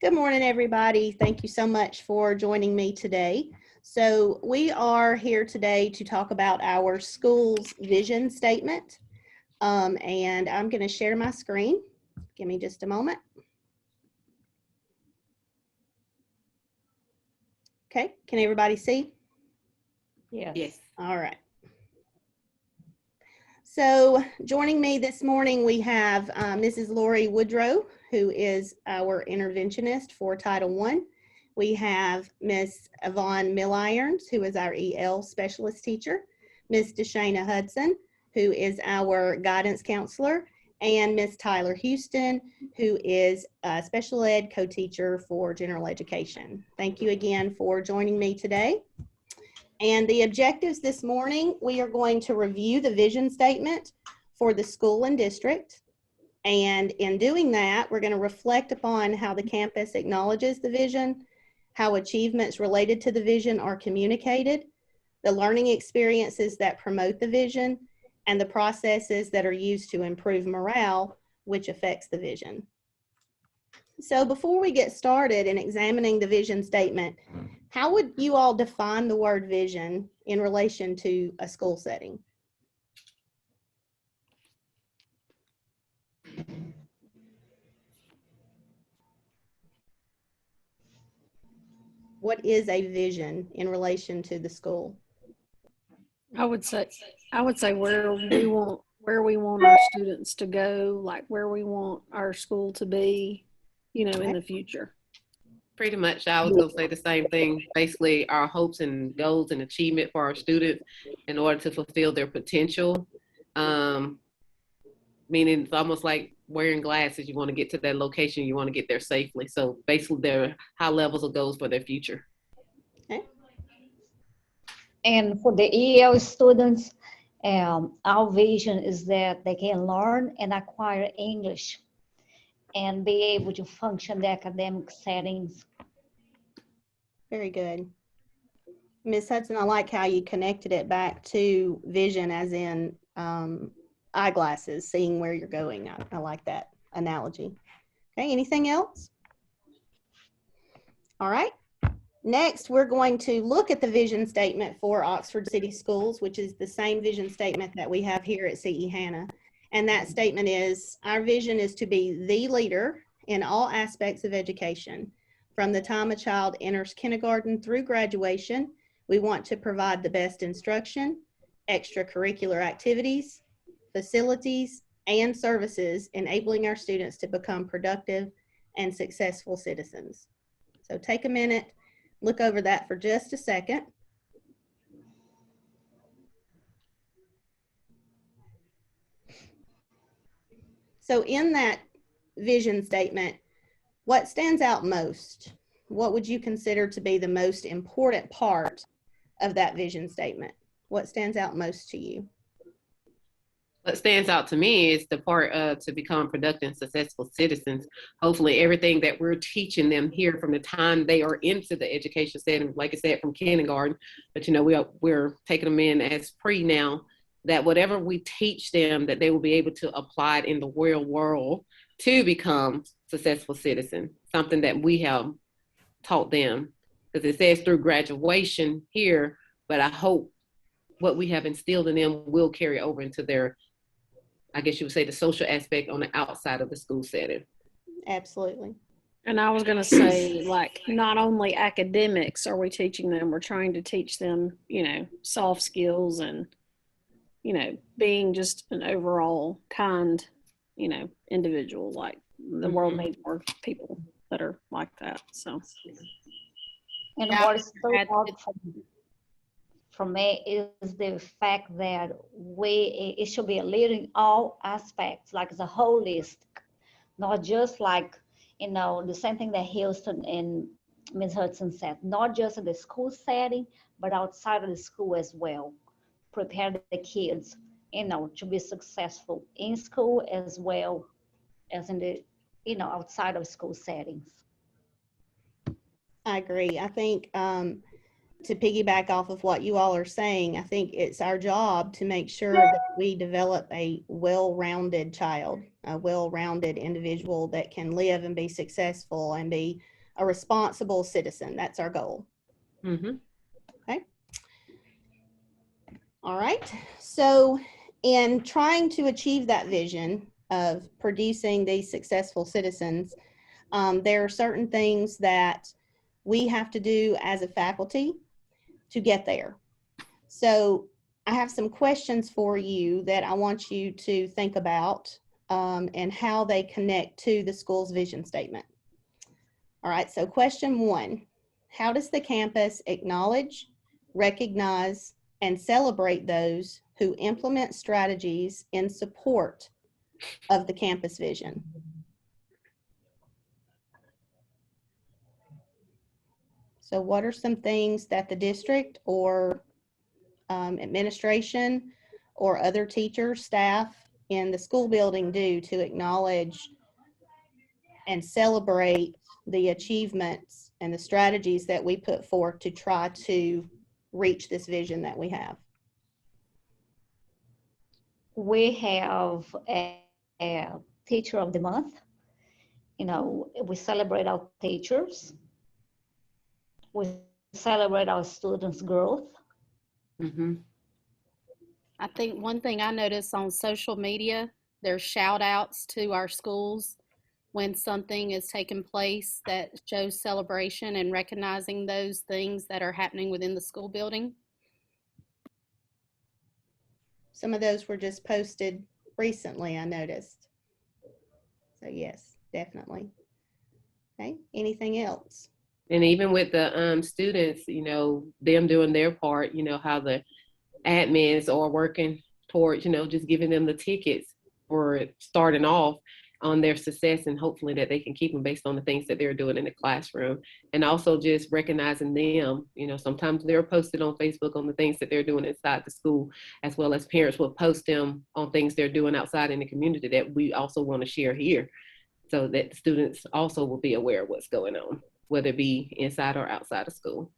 Good morning, everybody. Thank you so much for joining me today. So we are here today to talk about our school's vision statement. And I'm going to share my screen. Give me just a moment. Okay, can everybody see? Yes. All right. So joining me this morning, we have Mrs. Lori Woodrow, who is our interventionist for Title I. We have Miss Yvonne Millirons, who is our EL specialist teacher, Miss Deshana Hudson, who is our guidance counselor, and Miss Tyler Houston, who is a special ed co-teacher for general education. Thank you again for joining me today. And the objectives this morning, we are going to review the vision statement for the school and district. And in doing that, we're going to reflect upon how the campus acknowledges the vision, how achievements related to the vision are communicated, the learning experiences that promote the vision, and the processes that are used to improve morale, which affects the vision. So before we get started in examining the vision statement, how would you all define the word vision in relation to a school setting? What is a vision in relation to the school? I would say where we want our students to go, like where we want our school to be, in the future. Pretty much, I was going to say the same thing. Basically, our hopes and goals and achievement for our students in order to fulfill their potential. Meaning it's almost like wearing glasses. You want to get to that location, you want to get there safely. So basically, their high levels of goals for their future. Okay. And for the EL students, our vision is that they can learn and acquire English and be able to function in the academic settings. Very good. Ms. Hudson, I like how you connected it back to vision as in eyeglasses, seeing where you're going. I like that analogy. Okay, anything else? All right. Next, we're going to look at the vision statement for Oxford City Schools, which is the same vision statement that we have here at CE Hannah. And that statement is, our vision is to be the leader in all aspects of education. From the time a child enters kindergarten through graduation, we want to provide the best instruction, extracurricular activities, facilities, and services, enabling our students to become productive and successful citizens. So take a minute, look over that for just a second. So in that vision statement, what stands out most? What would you consider to be the most important part of that vision statement? What stands out most to you? What stands out to me is the part to become productive and successful citizens. Hopefully everything that we're teaching them here from the time they are into the education setting, like I said, from kindergarten, but we're taking them in as pre now, that whatever we teach them, that they will be able to apply it in the real world to become successful citizens, something that we have taught them. Because it says through graduation here, but I hope what we have instilled in them will carry over into their, I guess you would say, the social aspect on the outside of the school setting. Absolutely. And I was going to say, like, not only academics are we teaching them, we're trying to teach them, soft skills and, being just an overall kind, individual. Like, the world needs more people that are like that. So, and what stood out for me is the fact that it should be a leader in all aspects, like the holistic, not just like, the same thing that Houston and Ms. Hudson said, not just in the school setting, but outside of the school as well. Prepare the kids, to be successful in school as well as in the, outside of school settings. I agree. I think to piggyback off of what you all are saying, I think it's our job to make sure that we develop a well-rounded child, a well-rounded individual that can live and be successful and be a responsible citizen. That's our goal. Mm-hmm. Okay. All right. So in trying to achieve that vision of producing these successful citizens, there are certain things that we have to do as a faculty to get there. So I have some questions for you that I want you to think about and how they connect to the school's vision statement. All right, so question 1, how does the campus acknowledge, recognize, and celebrate those who implement strategies in support of the campus vision? So what are some things that the district or administration or other teachers, staff in the school building do to acknowledge and celebrate the achievements and the strategies that we put forth to try to reach this vision that we have? We have a teacher of the month. You know, we celebrate our teachers. We celebrate our students' growth. Mm-hmm. I think one thing I notice on social media, there's shout outs to our schools when something is taking place that shows celebration and recognizing those things that are happening within the school building. Some of those were just posted recently, I noticed. So yes, definitely. Okay, anything else? And even with the students, you know, them doing their part, you know, how the admins are working towards, you know, just giving them the tickets for starting off on their success, and hopefully that they can keep them based on the things that they're doing in the classroom. And also just recognizing them, you know, sometimes they're posted on Facebook on the things that they're doing inside the school, as well as parents will post them on things they're doing outside in the community that we also want to share here, so that the students also will be aware of what's going on, whether it be inside or outside of school.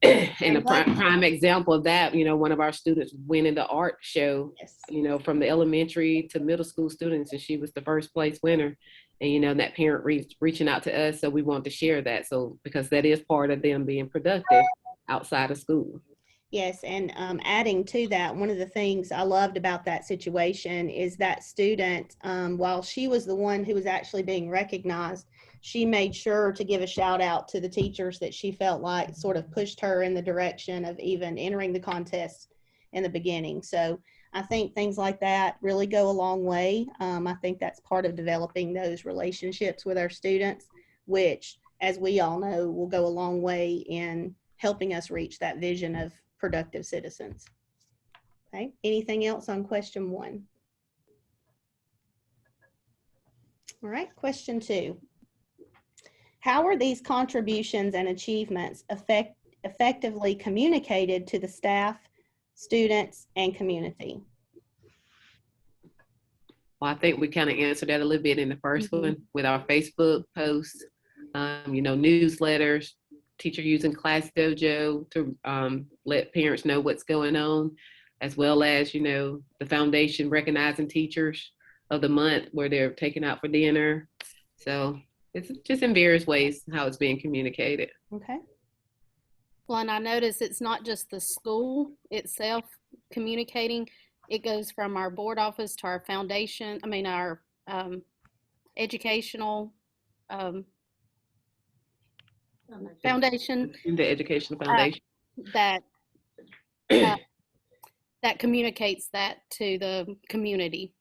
And a prime example of that, you know, one of our students winning the art show, Yes. you know, from the elementary to middle school students, and she was the first place winner. And, you know, that parent reaching out to us, so we want to share that. So, because that is part of them being productive outside of school. Yes, and adding to that, one of the things I loved about that situation is that student, while she was the one who was actually being recognized, she made sure to give a shout out to the teachers that she felt like sort of pushed her in the direction of even entering the contest in the beginning. So I think things like that really go a long way. I think that's part of developing those relationships with our students, which, as we all know, will go a long way in helping us reach that vision of productive citizens. Okay, anything else on question 1? All right, question 2. How are these contributions and achievements effectively communicated to the staff, students, and community? Well, I think we kind of answered that a little bit in the first one with our Facebook posts, you know, newsletters, teacher using Class Dojo to let parents know what's going on, as well as, you know, the foundation recognizing teachers of the month where they're taken out for dinner. So it's just in various ways how it's being communicated. Okay. Well, and I notice it's not just the school itself communicating. It goes from our board office to our foundation, our educational foundation. The Educational Foundation. That communicates that to the community.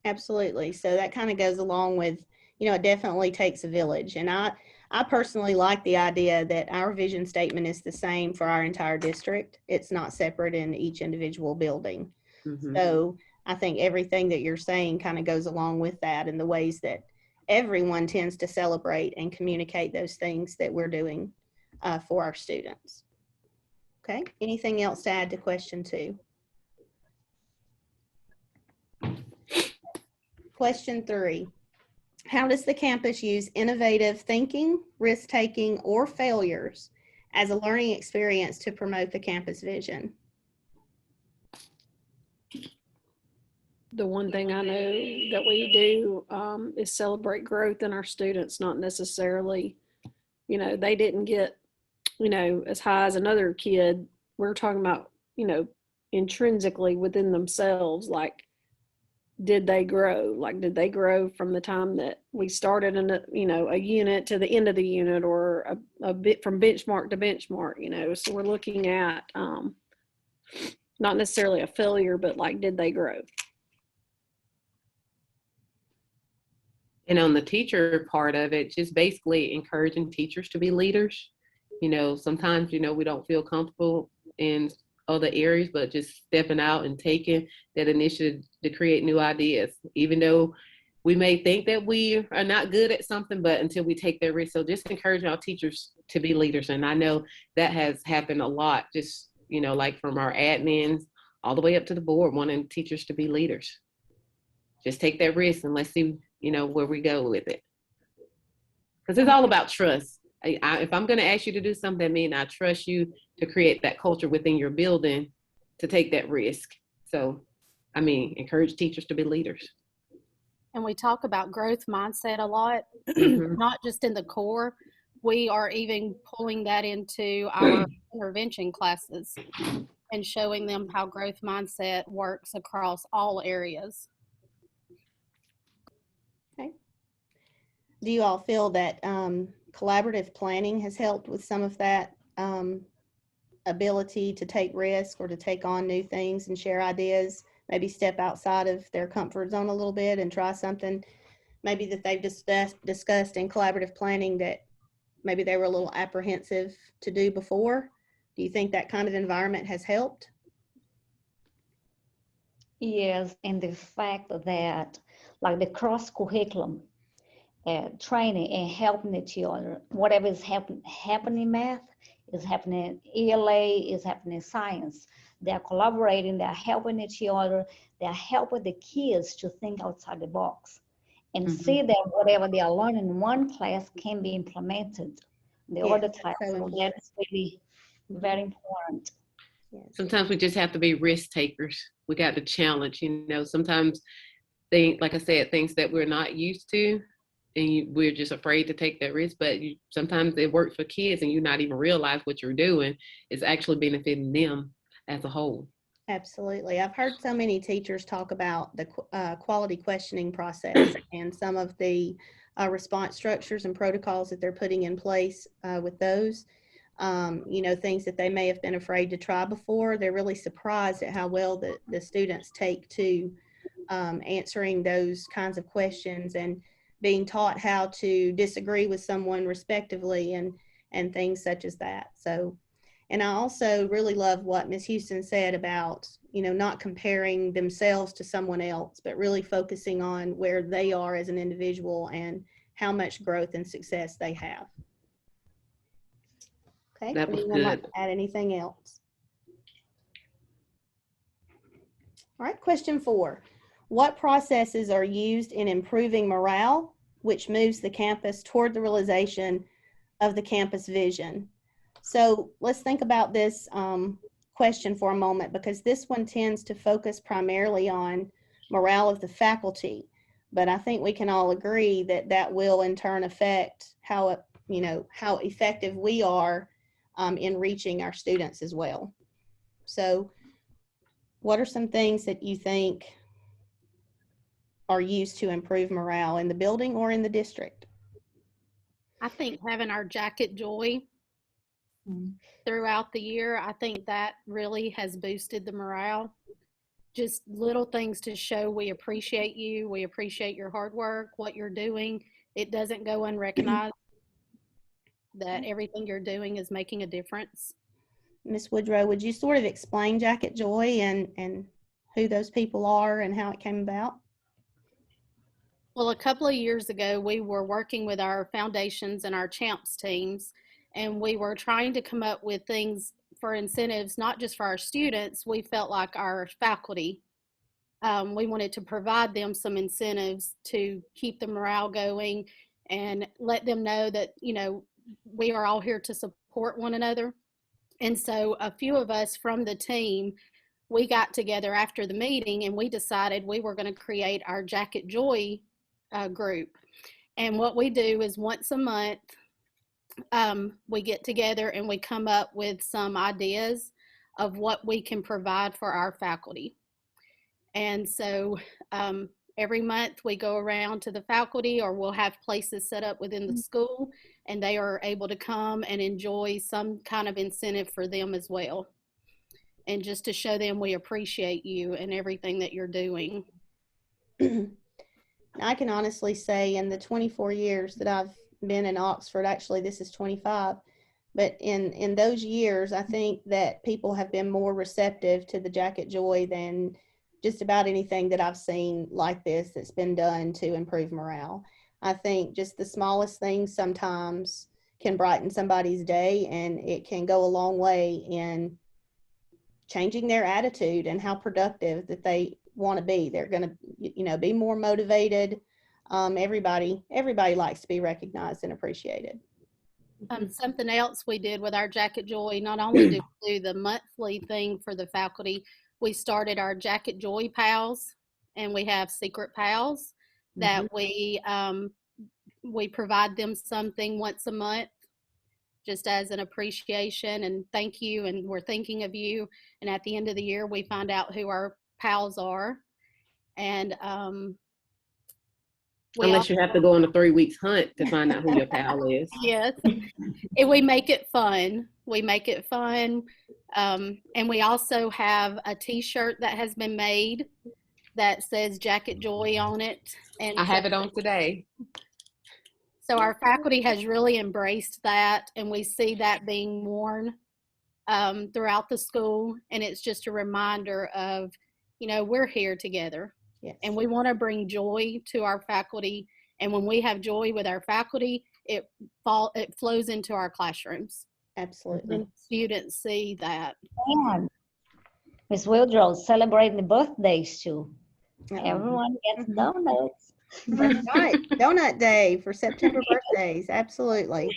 Absolutely. So that kind of goes along with, you know, it definitely takes a village. And I personally like the idea that our vision statement is the same for our entire district. It's not separate in each individual building. Mm-hmm. So I think everything that you're saying kind of goes along with that, in the ways that everyone tends to celebrate and communicate those things that we're doing for our students. Okay, anything else to add to question 2? Question 3, how does the campus use innovative thinking, risk-taking, or failures as a learning experience to promote the campus vision? The one thing I know that we do is celebrate growth in our students, not necessarily, they didn't get, as high as another kid. We're talking about, intrinsically within themselves, like, did they grow? Like, did they grow from the time that we started in a unit to the end of the unit, or a bit from benchmark to benchmark, so we're looking at not necessarily a failure, but like, did they grow? And on the teacher part of it, just basically encouraging teachers to be leaders. Sometimes, we don't feel comfortable in other areas, but just stepping out and taking that initiative to create new ideas, even though we may think that we are not good at something, but until we take that risk. So just encouraging our teachers to be leaders. And I know that has happened a lot, just, like from our admins all the way up to the board, wanting teachers to be leaders. Just take that risk and let's see, where we go with it. Because it's all about trust. If I'm going to ask you to do something, that means I trust you to create that culture within your building to take that risk. So, encourage teachers to be leaders. And we talk about growth mindset a lot, not just in the core. We are even pulling that into our intervention classes and showing them how growth mindset works across all areas. Okay. Do you all feel that collaborative planning has helped with some of that ability to take risk or to take on new things and share ideas, maybe step outside of their comfort zone a little bit and try something maybe that they've discussed in collaborative planning that maybe they were a little apprehensive to do before? Do you think that kind of environment has helped? Yes, and the fact that like the cross curriculum training and helping each other, whatever is happening in math is happening in ELA, is happening in science. They're collaborating, they're helping each other, they're helping the kids to think outside the box and see that whatever they are learning in one class can be implemented in the other class. So that's really very important. Yes. Sometimes we just have to be risk takers. We got to challenge, sometimes like I said, things that we're not used to, and we're just afraid to take that risk, but sometimes it works for kids and you not even realize what you're doing is actually benefiting them as a whole. Absolutely. I've heard so many teachers talk about the quality questioning process and some of the response structures and protocols that they're putting in place with those. Things that they may have been afraid to try before. They're really surprised at how well the students take to answering those kinds of questions and being taught how to disagree with someone respectively and things such as that. So, and I also really love what Ms. Houston said about, not comparing themselves to someone else, but really focusing on where they are as an individual and how much growth and success they have. Okay, That was anyone good. like to add anything else? All right, question 4. What processes are used in improving morale, which moves the campus toward the realization of the campus vision? So let's think about this question for a moment, because this one tends to focus primarily on morale of the faculty. But I think we can all agree that that will in turn affect how effective we are in reaching our students as well. So what are some things that you think are used to improve morale in the building or in the district? I think having our jacket joy throughout the year, I think that really has boosted the morale. Just little things to show we appreciate you, we appreciate your hard work, what you're doing. It doesn't go unrecognized that everything you're doing is making a difference. Ms. Woodrow, would you sort of explain Jacket Joy and who those people are and how it came about? Well, a couple of years ago, we were working with our foundations and our CHAMPS teams, and we were trying to come up with things for incentives, not just for our students. We felt like our faculty, we wanted to provide them some incentives to keep the morale going and let them know that, we are all here to support support one another. And so a few of us from the team, we got together after the meeting and we decided we were going to create our Jacket Joy group. And what we do is once a month, we get together and we come up with some ideas of what we can provide for our faculty. And so every month we go around to the faculty, or we'll have places set up within the school, and they are able to come and enjoy some kind of incentive for them as well. And just to show them we appreciate you and everything that you're doing. I can honestly say in the 24 years that I've been in Oxford, actually this is 25, but in those years, I think that people have been more receptive to the Jacket Joy than just about anything that I've seen like this that's been done to improve morale. I think just the smallest things sometimes can brighten somebody's day, and it can go a long way in changing their attitude and how productive that they want to be. They're going to, be more motivated. Everybody likes to be recognized and appreciated. Something else we did with our Jacket Joy, not only do we do the monthly thing for the faculty, we started our Jacket Joy Pals, and we have secret pals that we provide them something once a month, just as an appreciation and thank you, and we're thinking of you. And at the end of the year, we find out who our pals are. And unless you have to go on a 3 weeks hunt to find out who your pal is. Yes, and we make it fun. And we also have a T-shirt that has been made that says Jacket Joy on it. And I have it on today. So our faculty has really embraced that, and we see that being worn throughout the school. And it's just a reminder of, we're here together. Yes. And we want to bring joy to our faculty. And when we have joy with our faculty, it flows into our classrooms. Absolutely. And students see that. And Ms. Wildrow celebrating the birthdays too. Everyone gets donuts. That's right. Donut Day for September birthdays. Absolutely.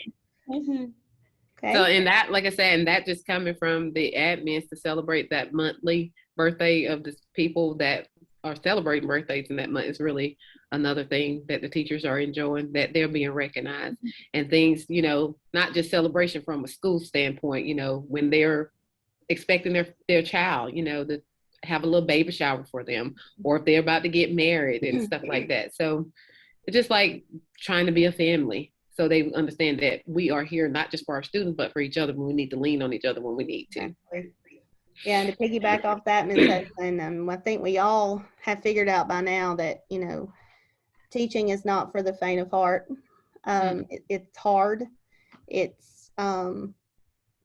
Okay. So, and that, like I said, and that just coming from the admins to celebrate that monthly birthday of the people that are celebrating birthdays in that month is really another thing that the teachers are enjoying, that they're being recognized. And things, not just celebration from a school standpoint, when they're expecting their child, to have a little baby shower for them, or if they're about to get married and stuff like that. So it's just like trying to be a family, so they understand that we are here not just for our students, but for each other when we need to lean on each other when we need to. Yeah, and to piggyback off that, Ms. Hudson, I think we all have figured out by now that, teaching is not for the faint of heart. It's hard, it's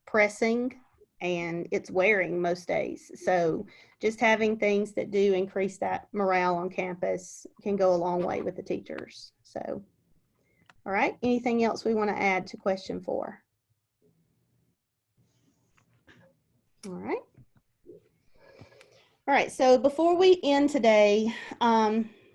pressing, and it's wearing most days. So just having things that do increase that morale on campus can go a long way with the teachers. So, all right, anything else we want to add to question 4? All right. All right, so before we end today,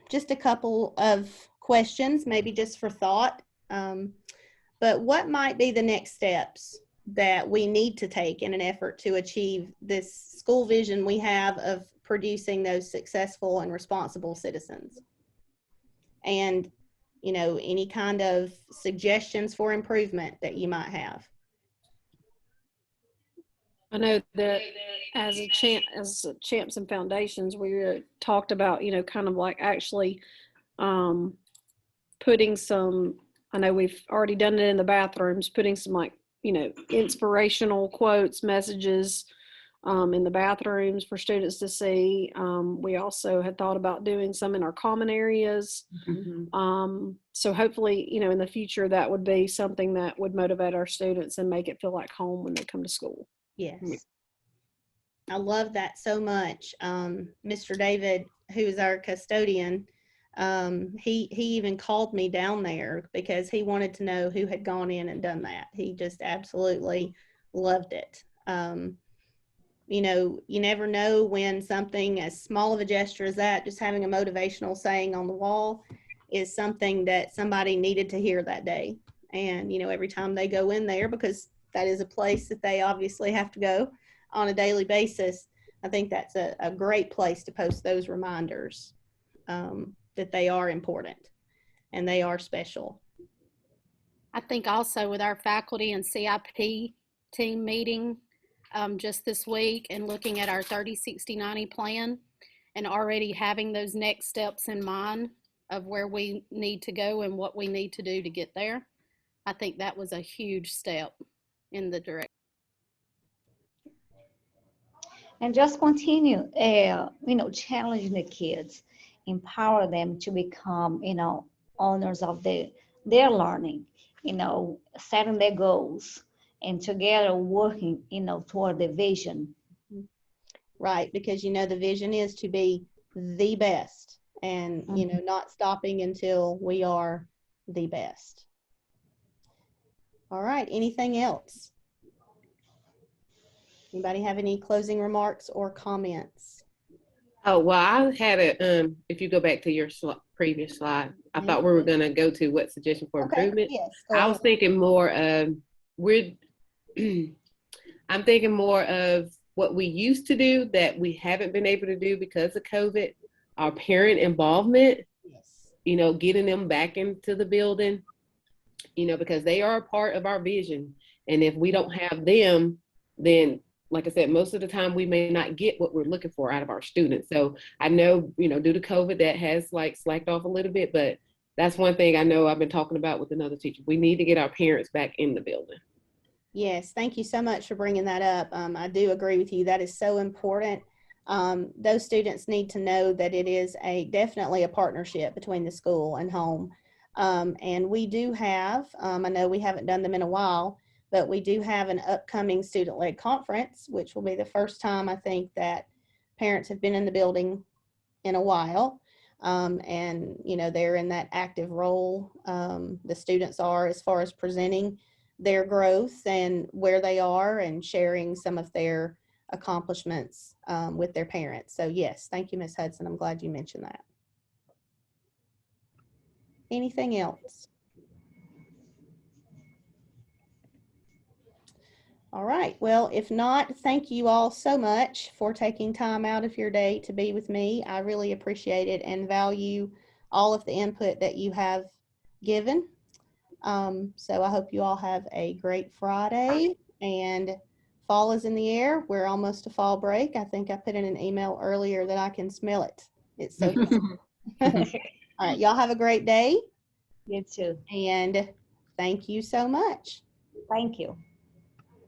just a couple of questions, maybe just for thought. But what might be the next steps that we need to take in an effort to achieve this school vision we have of producing those successful and responsible citizens? And, any kind of suggestions for improvement that you might have? I know that as Champs and Foundations, we talked about, kind of like actually putting some, I know we've already done it in the bathrooms, putting some inspirational quotes, messages in the bathrooms for students to see. We also had thought about doing some in our common areas. So hopefully, in the future, that would be something that would motivate our students and make it feel like home when they come to school. Yes. I love that so much. Mr. David, who is our custodian, he even called me down there because he wanted to know who had gone in and done that. He just absolutely loved it. You never know when something as small of a gesture as that, just having a motivational saying on the wall, is something that somebody needed to hear that day. And, every time they go in there, because that is a place that they obviously have to go on a daily basis. I think that's a great place to post those reminders that they are important and they are special. I think also with our faculty and CIP team meeting just this week and looking at our 30, 60, 90 plan and already having those next steps in mind of where we need to go and what we need to do to get there, I think that was a huge step in the direction. And just continue, challenging the kids, empower them to become, owners of their learning, setting their goals and together working, toward the vision. Right, because the vision is to be the best and, not stopping until we are the best. All right, anything else? Anybody have any closing remarks or comments? Oh, well, I had a, if you go back to your previous slide, I thought we were going to go to what suggestion for improvement. Yes, I was thinking more of, I'm thinking more of what we used to do that we haven't been able to do because of COVID, our parent involvement, yes. Getting them back into the building, because they are a part of our vision. And if we don't have them, then like I said, most of the time we may not get what we're looking for out of our students. So I know, due to COVID, that has slacked off a little bit, but that's one thing I know I've been talking about with another teacher. We need to get our parents back in the building. Yes, thank you so much for bringing that up. I do agree with you. That is so important. Those students need to know that it is definitely a partnership between the school and home. And we do have, I know we haven't done them in a while, but we do have an upcoming student-led conference, which will be the first time I think that parents have been in the building in a while. And, they're in that active role. The students are, as far as presenting their growth and where they are and sharing some of their accomplishments with their parents. So yes, thank you, Ms. Hudson. I'm glad you mentioned that. Anything else? All right, well, if not, thank you all so much for taking time out of your day to be with me. I really appreciate it and value all of the input that you have given. So I hope you all have a great Friday, and fall is in the air. We're almost to fall break. I think I put in an email earlier that I can smell it. It's so all right, y'all have a great day. You too. And thank you so much. Thank you.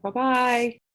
Bye-bye.